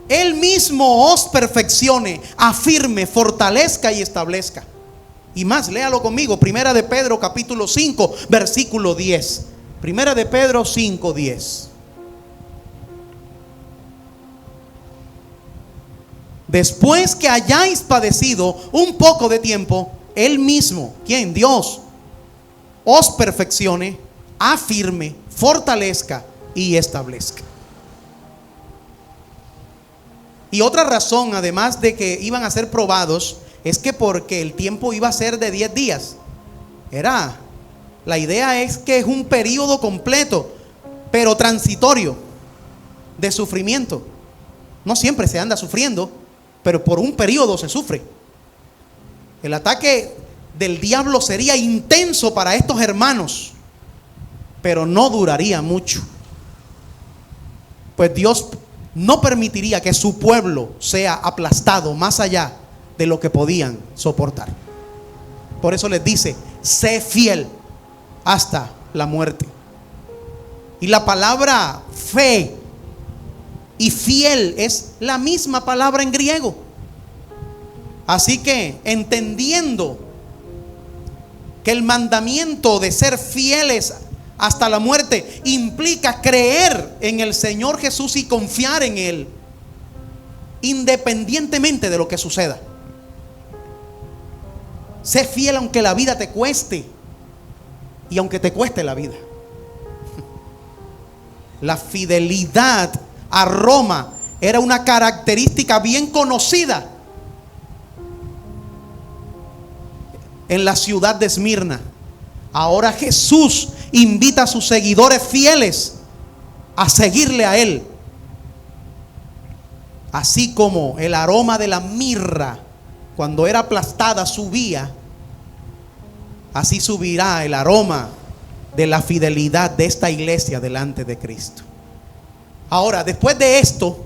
Él mismo os perfeccione, afirme, fortalezca y establezca. Y más, léalo conmigo, Primera de Pedro capítulo 5, versículo 10. Primera de Pedro 5, 10. Después que hayáis padecido un poco de tiempo, Él mismo, ¿quién? Dios, os perfeccione, afirme, fortalezca y establezca. Y otra razón, además de que iban a ser probados, es que porque el tiempo iba a ser de 10 días. La idea es que es un periodo completo, pero transitorio, de sufrimiento. No siempre se anda sufriendo, pero por un periodo se sufre. El ataque del diablo sería intenso para estos hermanos, pero no duraría mucho. Pues Dios no permitiría que su pueblo sea aplastado más allá de lo que podían soportar. Por eso les dice: sé fiel hasta la muerte. Y la palabra fe y fiel es la misma palabra en griego. Así que, entendiendo que el mandamiento de ser fieles hasta la muerte implica creer en el Señor Jesús y confiar en Él, independientemente de lo que suceda. Sé fiel aunque la vida te cueste, y aunque te cueste la vida. La fidelidad a Roma era una característica bien conocida en la ciudad de Esmirna. Ahora Jesús invita a sus seguidores fieles a seguirle a Él. Así como el aroma de la mirra, cuando era aplastada, subía, así subirá el aroma de la fidelidad de esta iglesia delante de Cristo. Ahora, después de esto,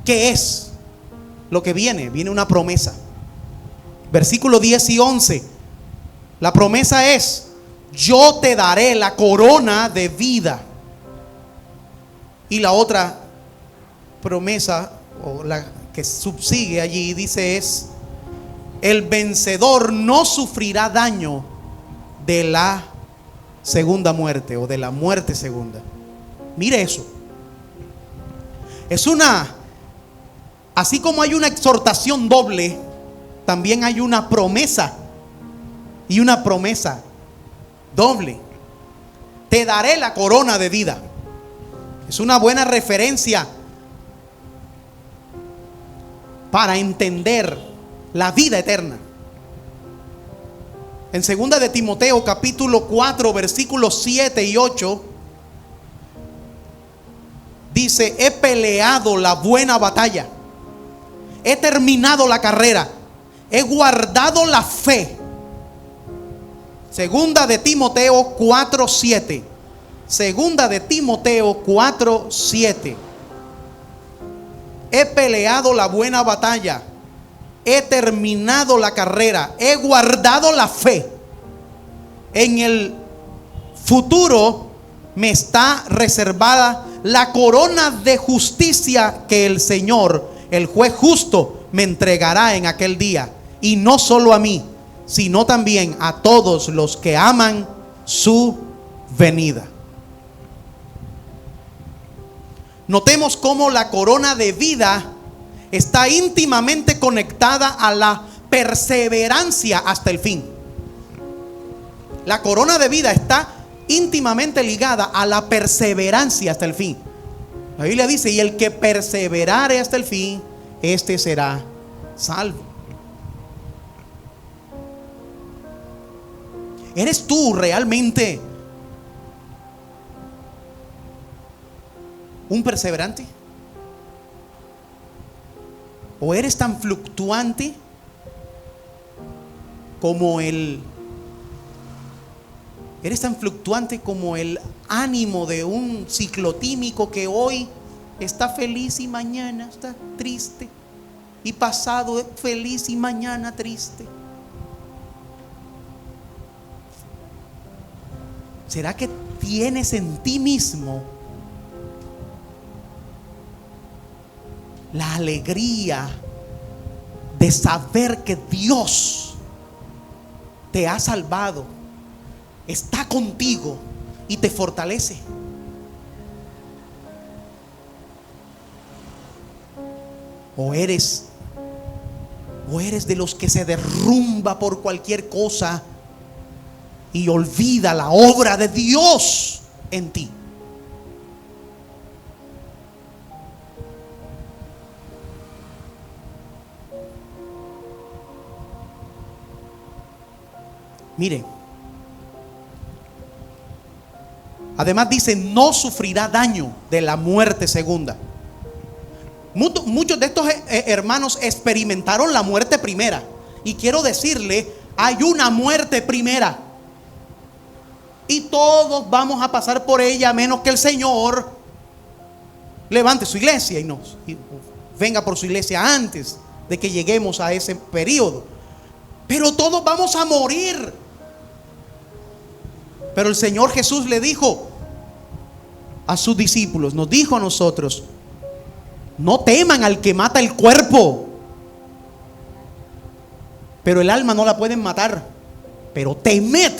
¿qué es lo que viene? Viene una promesa. Versículo 10 y 11. La promesa es: yo te daré la corona de vida. Y la otra promesa, o la que subsigue allí, dice es: el vencedor no sufrirá daño de la segunda muerte, o de la muerte segunda. Mire eso. Así como hay una exhortación doble, también hay una promesa, y una promesa doble. Te daré la corona de vida. Es una buena referencia para entender la vida eterna. En 2 de Timoteo capítulo 4 versículos 7 y 8 dice: he peleado la buena batalla, he terminado la carrera, he guardado la fe. 2 de Timoteo 4:7. 2 de Timoteo 4:7. He peleado la buena batalla, he terminado la carrera, he guardado la fe. En el futuro me está reservada la corona de justicia que el Señor, el juez justo, me entregará en aquel día. Y no solo a mí, sino también a todos los que aman su venida. Notemos cómo la corona de vida está íntimamente conectada a la perseverancia hasta el fin. La corona de vida está íntimamente ligada a la perseverancia hasta el fin. La Biblia dice: y el que perseverare hasta el fin, este será salvo. ¿Eres tú realmente un perseverante? ¿O eres tan fluctuante como el ánimo de un ciclotímico que hoy está feliz y mañana está triste, y pasado feliz y mañana triste? ¿Será que tienes en ti mismo la alegría de saber que Dios te ha salvado, está contigo y te fortalece. O eres de los que se derrumba por cualquier cosa y olvida la obra de Dios en ti. Miren, además dice, no sufrirá daño de la muerte segunda. Muchos de estos hermanos experimentaron la muerte primera. Y quiero decirle, hay una muerte primera. Y todos vamos a pasar por ella, a menos que el Señor levante su iglesia y venga por su iglesia antes de que lleguemos a ese periodo. Pero todos vamos a morir. Pero el Señor Jesús le dijo a sus discípulos, nos dijo a nosotros: no teman al que mata el cuerpo, pero el alma no la pueden matar. Pero temed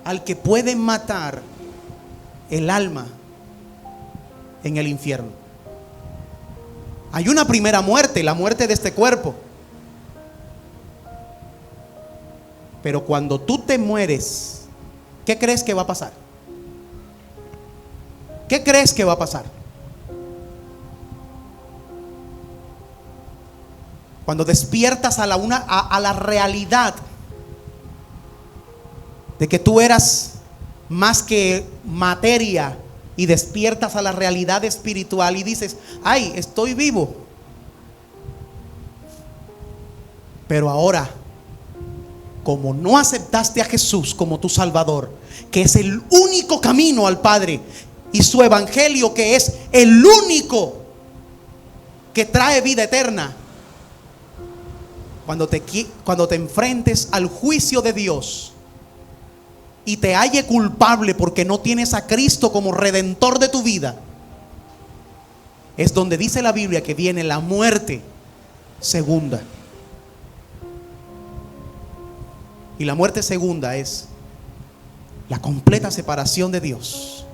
al que puede matar el alma en el infierno. Hay una primera muerte, la muerte de este cuerpo. Pero cuando tú te mueres, ¿qué crees que va a pasar? ¿Qué crees que va a pasar? Cuando despiertas a la realidad de que tú eras más que materia, y despiertas a la realidad espiritual y dices: ay, estoy vivo. Pero ahora, como no aceptaste a Jesús como tu Salvador, que es el único camino al Padre, y su evangelio, que es el único que trae vida eterna, cuando te enfrentes al juicio de Dios y te halle culpable porque no tienes a Cristo como redentor de tu vida, es donde dice la Biblia que viene la muerte segunda. Y la muerte segunda es la completa separación de Dios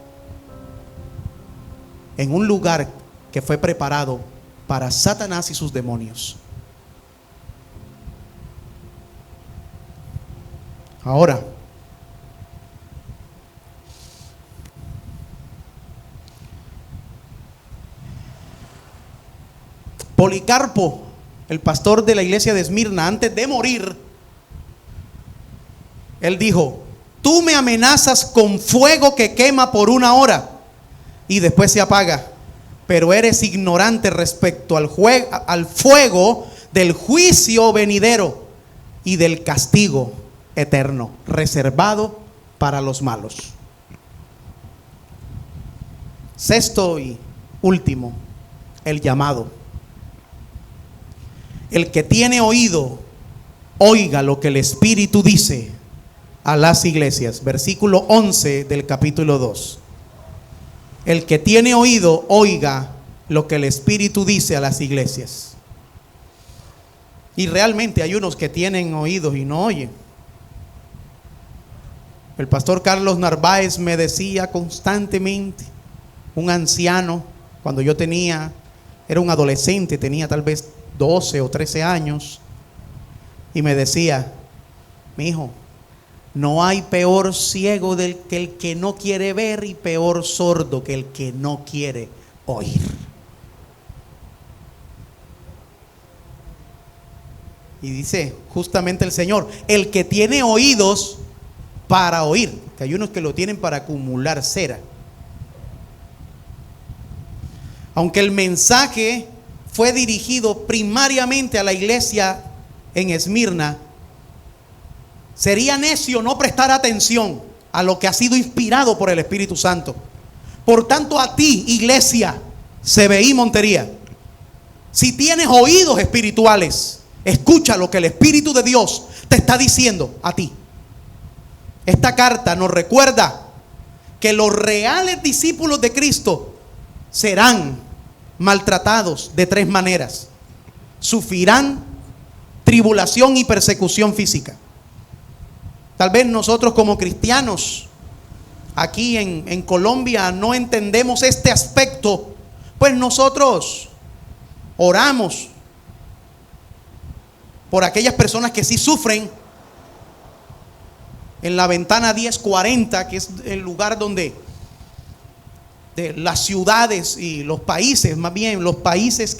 en un lugar que fue preparado para Satanás y sus demonios. Ahora, Policarpo, el pastor de la iglesia de Esmirna, antes de morir, él dijo: tú me amenazas con fuego que quema por 1 hora y después se apaga, pero eres ignorante respecto al fuego del juicio venidero y del castigo eterno reservado para los malos. Sexto y último, el llamado. El que tiene oído, oiga lo que el Espíritu dice a las iglesias. Versículo 11 del capítulo 2. El que tiene oído, oiga lo que el Espíritu dice a las iglesias. Y realmente hay unos que tienen oídos y no oyen. El pastor Carlos Narváez me decía constantemente, un anciano, cuando yo era un adolescente, tenía tal vez 12 o 13 años, y me decía: mi hijo, no hay peor ciego que el que no quiere ver, y peor sordo que el que no quiere oír. Y dice justamente el Señor: el que tiene oídos para oír, que hay unos que lo tienen para acumular cera. Aunque el mensaje fue dirigido primariamente a la iglesia en Esmirna, sería necio no prestar atención a lo que ha sido inspirado por el Espíritu Santo. Por tanto, a ti, iglesia CBI Montería, si tienes oídos espirituales, escucha lo que el Espíritu de Dios te está diciendo a ti. Esta carta nos recuerda que los reales discípulos de Cristo serán maltratados de 3 maneras. Sufrirán tribulación y persecución física. Tal vez nosotros como cristianos aquí en Colombia no entendemos este aspecto, pues nosotros oramos por aquellas personas que sí sufren. En la ventana 1040, que es el lugar donde de las ciudades y los países, más bien los países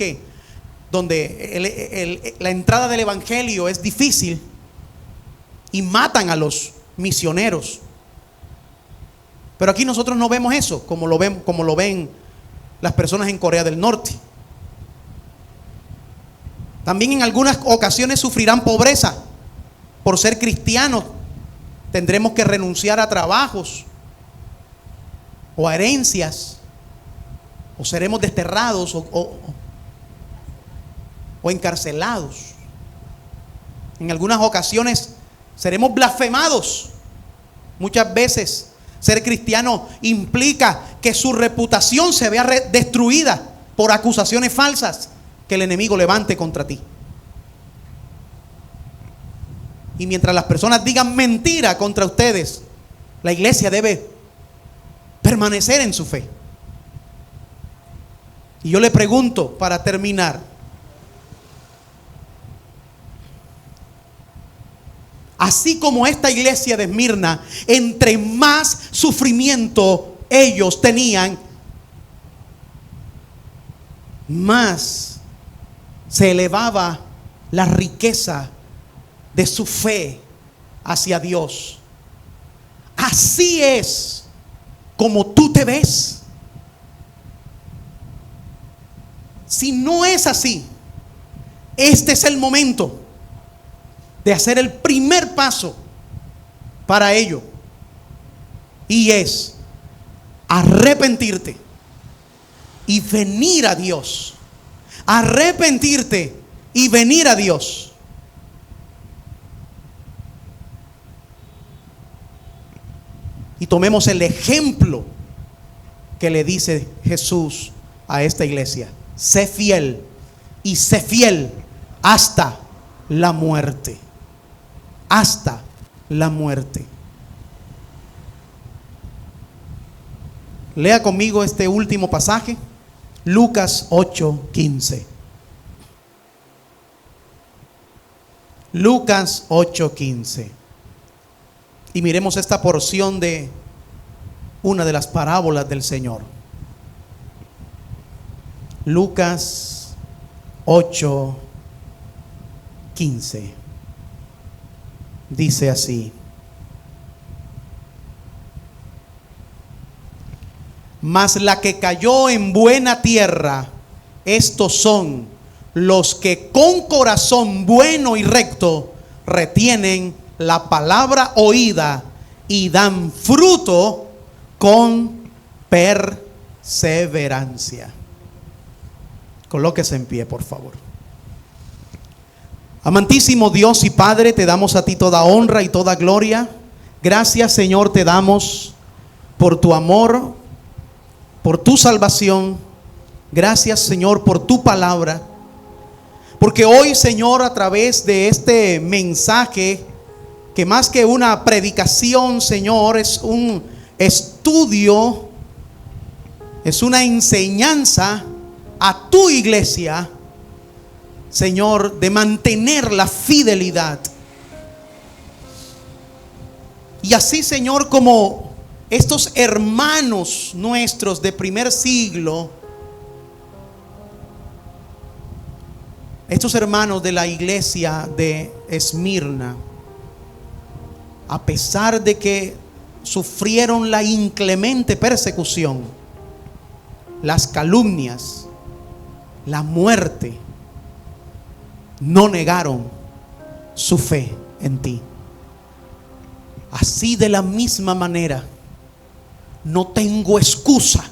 donde la entrada del evangelio es difícil y matan a los misioneros. Pero aquí nosotros no vemos eso como lo ven las personas en Corea del Norte. También en algunas ocasiones sufrirán pobreza por ser cristianos. Tendremos que renunciar a trabajos o a herencias, o seremos desterrados o encarcelados. En algunas ocasiones seremos blasfemados. Muchas veces ser cristiano implica que su reputación se vea destruida por acusaciones falsas que el enemigo levante contra ti. Y mientras las personas digan mentira contra ustedes, la iglesia debe permanecer en su fe. Y yo le pregunto, para terminar, así como esta iglesia de Esmirna, entre más sufrimiento ellos tenían, más se elevaba la riqueza de su fe hacia Dios. Así es como tú te ves. Si no es así, este es el momento de hacer el primer paso para ello, y es arrepentirte y venir a Dios. Arrepentirte y venir a Dios. Y tomemos el ejemplo que le dice Jesús a esta iglesia: sé fiel, y sé fiel hasta la muerte. Hasta la muerte. Lea conmigo este último pasaje, Lucas 8:15. Lucas 8:15. Y miremos esta porción de una de las parábolas del Señor. Lucas 8:15. Dice así: mas la que cayó en buena tierra, estos son los que con corazón bueno y recto retienen la palabra oída y dan fruto con perseverancia. Colóquese en pie, por favor. Amantísimo Dios y Padre, te damos a ti toda honra y toda gloria. Gracias, Señor, te damos por tu amor, por tu salvación. Gracias, Señor, por tu palabra. Porque hoy, Señor, a través de este mensaje, que más que una predicación, Señor, es un estudio, es una enseñanza a tu iglesia, Señor, de mantener la fidelidad. Y así, Señor, como estos hermanos nuestros de primer siglo, estos hermanos de la iglesia de Esmirna, a pesar de que sufrieron la inclemente persecución, las calumnias, la muerte, no negaron su fe en ti. Así, de la misma manera, no tengo excusa,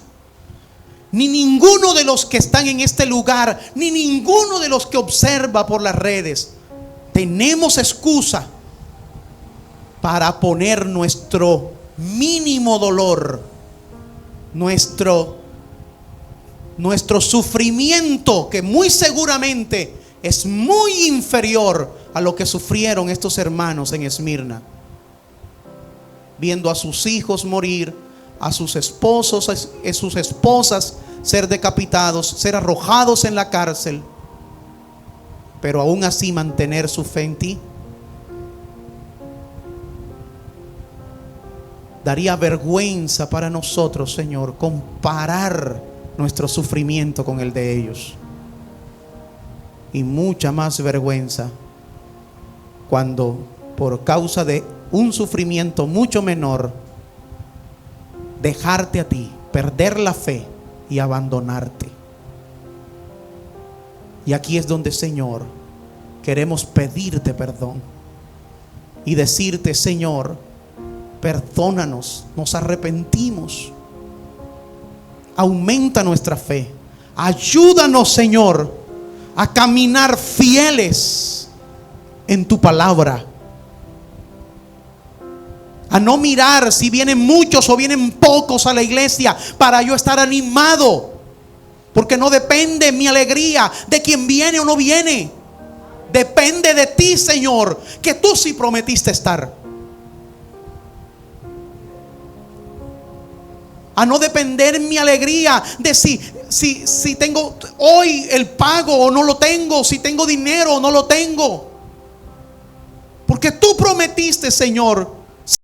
ni ninguno de los que están en este lugar, ni ninguno de los que observa por las redes, tenemos excusa para poner nuestro mínimo dolor, nuestro nuestro sufrimiento, que muy seguramente es muy inferior a lo que sufrieron estos hermanos en Esmirna, viendo a sus hijos morir, a sus esposos, a sus esposas ser decapitados, ser arrojados en la cárcel, pero aún así mantener su fe en ti. Daría vergüenza para nosotros, Señor, comparar nuestro sufrimiento con el de ellos. Y mucha más vergüenza cuando por causa de un sufrimiento mucho menor, dejarte a ti, perder la fe y abandonarte. Y aquí es donde, Señor, queremos pedirte perdón y decirte: Señor, perdónanos, nos arrepentimos. Aumenta nuestra fe. Ayúdanos, Señor, a caminar fieles en tu palabra, a no mirar si vienen muchos o vienen pocos a la iglesia para yo estar animado, porque no depende mi alegría de quien viene o no viene. Depende de ti, Señor, que tú sí prometiste estar. A no depender mi alegría de si tengo hoy el pago o no lo tengo, si tengo dinero o no lo tengo. Porque tú prometiste, Señor,